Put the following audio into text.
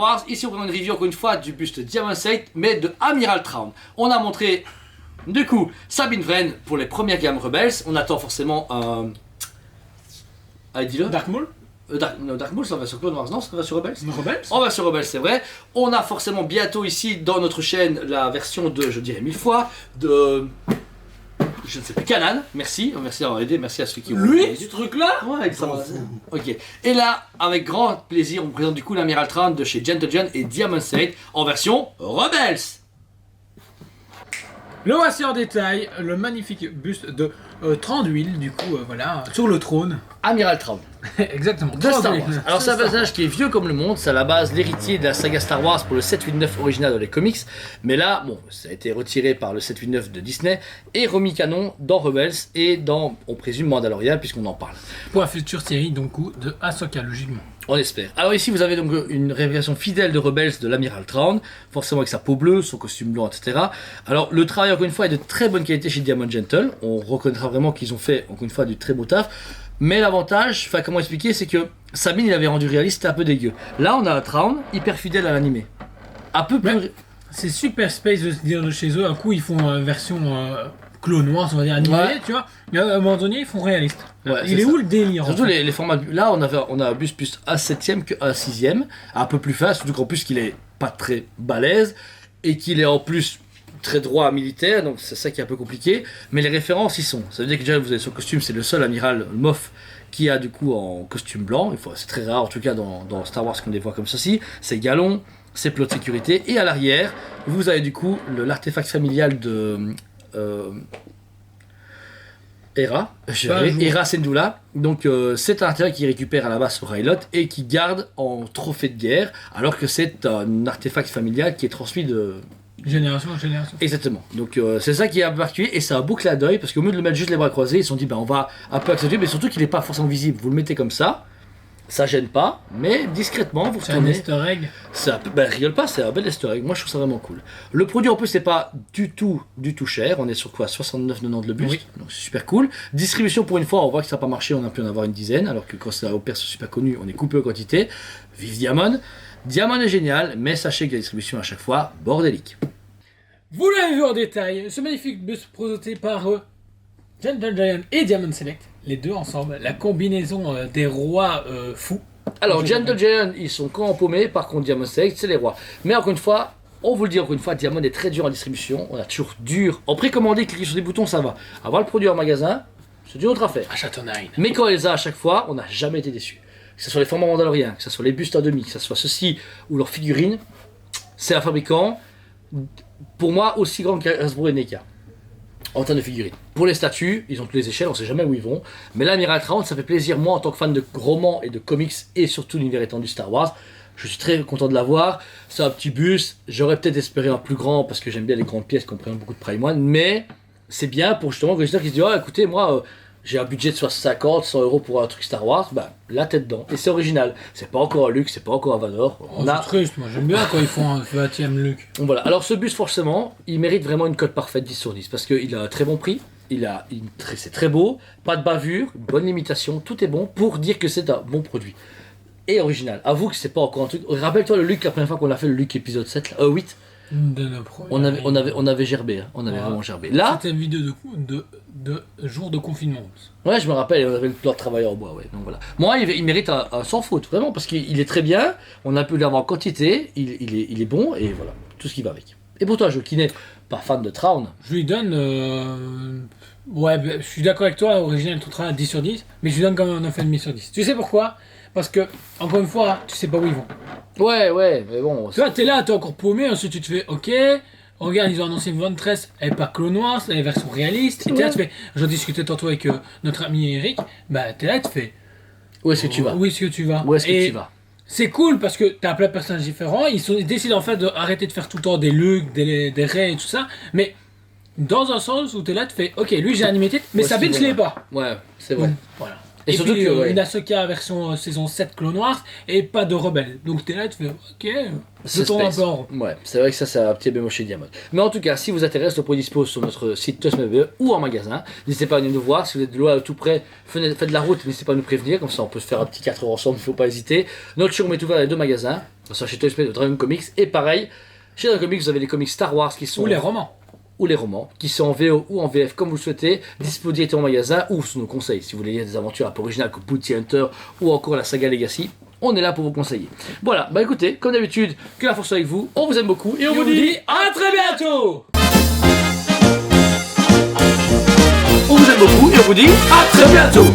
Wars. Ici on prend une review encore une fois du buste Diamond State, mais de Amiral Thrawn. On a montré du coup Sabine Wren pour les premières gammes Rebels. On attend forcément allez, dis-le. Dark Maul. Dark Maul, ça va sur Clone Wars, non? Ça va sur Rebels? Rebels. On va sur Rebels, c'est vrai. On a forcément bientôt ici dans notre chaîne la version de, je dirais 1000 fois, de... Je ne sais plus, Kanan, merci d'avoir aidé, merci à ceux qui ont Lui, ce truc-là. Ouais, ça va. Ok. Et là, avec grand plaisir, on présente du coup l'Amiral Thrawn de chez Gentle Giant et Diamond State en version Rebels. Le voici en détail, le magnifique buste de Thranduil, du coup, voilà, sur le trône. Amiral Thrawn. Exactement. De Star Wars. Alors c'est un personnage qui est vieux comme le monde, c'est à la base l'héritier de la saga Star Wars pour le 789 original dans les comics, mais là, bon, ça a été retiré par le 789 de Disney et remis canon dans Rebels et dans, on présume, Mandalorian puisqu'on en parle. Pour la future série, donc, de Ahsoka, logiquement. On espère. Alors ici vous avez donc une révélation fidèle de Rebels de l'Amiral Thrawn, forcément avec sa peau bleue, son costume blanc, etc. Alors le travail encore une fois est de très bonne qualité chez Diamond Gentle, on reconnaîtra vraiment qu'ils ont fait encore une fois du très beau taf. Mais l'avantage, enfin comment expliquer, c'est que Sabine il avait rendu réaliste, c'était un peu dégueu. Là on a un Thrawn hyper fidèle à l'animé. Un peu plus... Ouais. C'est super space de se dire de chez eux, un coup ils font version Clone Wars, on va dire animée, Ouais. tu vois. Mais à un moment donné ils font réaliste. Ouais, Il est où le délire Surtout en fait les formats... Là on a un bus plus A7ème que A6ème, un peu plus fin, surtout qu'en plus qu'il est pas très balèze, et qu'il est en plus très droit militaire, donc c'est ça qui est un peu compliqué, mais les références y sont. Ça veut dire que déjà vous avez son costume, c'est le seul amiral Moff qui a du coup en costume blanc, c'est très rare en tout cas dans Star Wars qu'on les voit comme ceci, c'est galon, c'est plot de sécurité, et à l'arrière vous avez du coup l'artefact familial de Hera Syndulla, donc c'est un artefact qui récupère à la base sur Rylot et qui garde en trophée de guerre, alors que c'est un artefact familial qui est transmis de... Génération en génération. Exactement, donc c'est ça qui est un peu particulier et c'est un beau clin d'œil parce qu'au lieu de le mettre juste les bras croisés, ils se sont dit on va un peu accentuer, mais surtout qu'il n'est pas forcément visible, vous le mettez comme ça gêne pas, mais discrètement vous C'est un retournez. easter egg. Rigole pas, c'est un bel easter egg, moi je trouve ça vraiment cool. Le produit en plus c'est pas du tout cher, on est sur quoi 69,90 le buste, Oui. donc c'est super cool. Distribution pour une fois, on voit que ça n'a pas marché, on a pu en avoir une dizaine, alors que quand ça opère sur super connu, on est coupé en quantité. Vive Diamond. Diamond est génial, mais sachez que la distribution à chaque fois, bordélique. Vous l'avez vu en détail, ce magnifique buste présenté par Gentle Giant et Diamond Select, les deux ensemble, la combinaison des rois fous. Alors, Gentle Giant, ils sont quand empaumés, par contre, Diamond Select, c'est les rois. Mais encore une fois, on vous le dit encore une fois, Diamond est très dur en distribution, on a toujours dur. En précommandé, cliquer sur des boutons, ça va. Avoir le produit en magasin, c'est une autre affaire. À Châteauneuf. Mais quand on les a à chaque fois, on n'a jamais été déçus. Que ce soit les formats mandaloriens, que ce soit les bustes à demi, que ce soit ceci ou leurs figurines, c'est un fabricant, pour moi, aussi grand que Hasbro et NECA. En termes de figurines. Pour les statues, ils ont toutes les échelles, on sait jamais où ils vont. Mais là, Amiral Thrawn, ça fait plaisir, moi, en tant que fan de romans et de comics, et surtout l'univers étendu Star Wars, je suis très content de l'avoir. C'est un petit bus, j'aurais peut-être espéré un plus grand, parce que j'aime bien les grandes pièces qui prennent beaucoup de Prime One, mais c'est bien pour justement que les gens qui se disent, écoutez, moi, j'ai un budget de 50, 100 euros pour un truc Star Wars, la tête dedans. Et c'est original. C'est pas encore un Luke, c'est pas encore un Vador. C'est triste, moi j'aime bien quand ils font un 20ème Luke. Donc voilà, alors ce bus forcément, il mérite vraiment une cote parfaite 10 sur 10 parce qu'il a un très bon prix, c'est très beau, pas de bavure, bonne limitation, tout est bon pour dire que c'est un bon produit. Et original, avoue que c'est pas encore un truc. Rappelle-toi le Luke, la première fois qu'on a fait le Luke épisode 7, 8, on avait gerbé, on avait vraiment gerbé. Là, c'était une vidéo de jour de confinement. Ouais, je me rappelle, on avait le plan de travail en bois, ouais. Donc voilà. Moi, il mérite un sans faute, vraiment, parce qu'il est très bien, on a pu l'avoir en quantité, il est bon, et voilà, tout ce qui va avec. Et pour toi, qui n'est pas fan de Thrawn, je lui donne... je suis d'accord avec toi, original tout à 10 sur 10, mais je lui donne quand même un 9,5 sur 10. Tu sais pourquoi? Parce que, encore une fois, tu sais pas où ils vont. Ouais, mais bon... Tu vois, t'es là, t'es encore paumé, ensuite tu te fais, ok... Regarde, ils ont annoncé Ventress, elle est pas Clone Wars, elle est version réaliste. Et t'es là, tu fais. J'en discutais tantôt avec notre ami Eric. T'es là, tu fais. Où est-ce que tu vas? Où est-ce que tu vas? Où est-ce que tu vas? C'est cool parce que t'as plein de personnages différents. Ils décident en fait d'arrêter de faire tout le temps des Luke, des Rey et tout ça. Mais dans un sens où t'es là, tu fais. Ok, lui j'ai animé, mais Sabine, je l'ai pas. Ouais, c'est vrai. Voilà. Et surtout puis, que, ouais. une Ahsoka version saison 7 Clone Wars et pas de rebelle. Donc t'es là, tu fais ok, je tourne un peu en rond. Ouais, c'est vrai que ça, c'est un petit peu moché Diamond. Mais en tout cas, si vous intéresse, le produit dispose sur notre site ToysMB ou en magasin. N'hésitez pas à venir nous voir. Si vous êtes de loin tout près, faites de la route, n'hésitez pas à nous prévenir. Comme ça, on peut se faire un petit 4 heures ensemble, il ne faut pas hésiter. Notre showroom est ouvert dans les 2 magasins. Ça, chez ToysMB de Dragon Comics. Et pareil, chez Dragon Comics, vous avez les comics Star Wars qui sont. Ou les romans. Ou les romans, qui sont en VO ou en VF comme vous le souhaitez, disponibles directement en magasin ou sous nos conseils. Si vous voulez lire des aventures un peu originales comme Bounty Hunter ou encore la saga Legacy, on est là pour vous conseiller. Voilà, bah écoutez, comme d'habitude, que la force soit avec vous, on vous aime beaucoup et on vous dit à très bientôt. on vous aime beaucoup et on vous dit à très bientôt.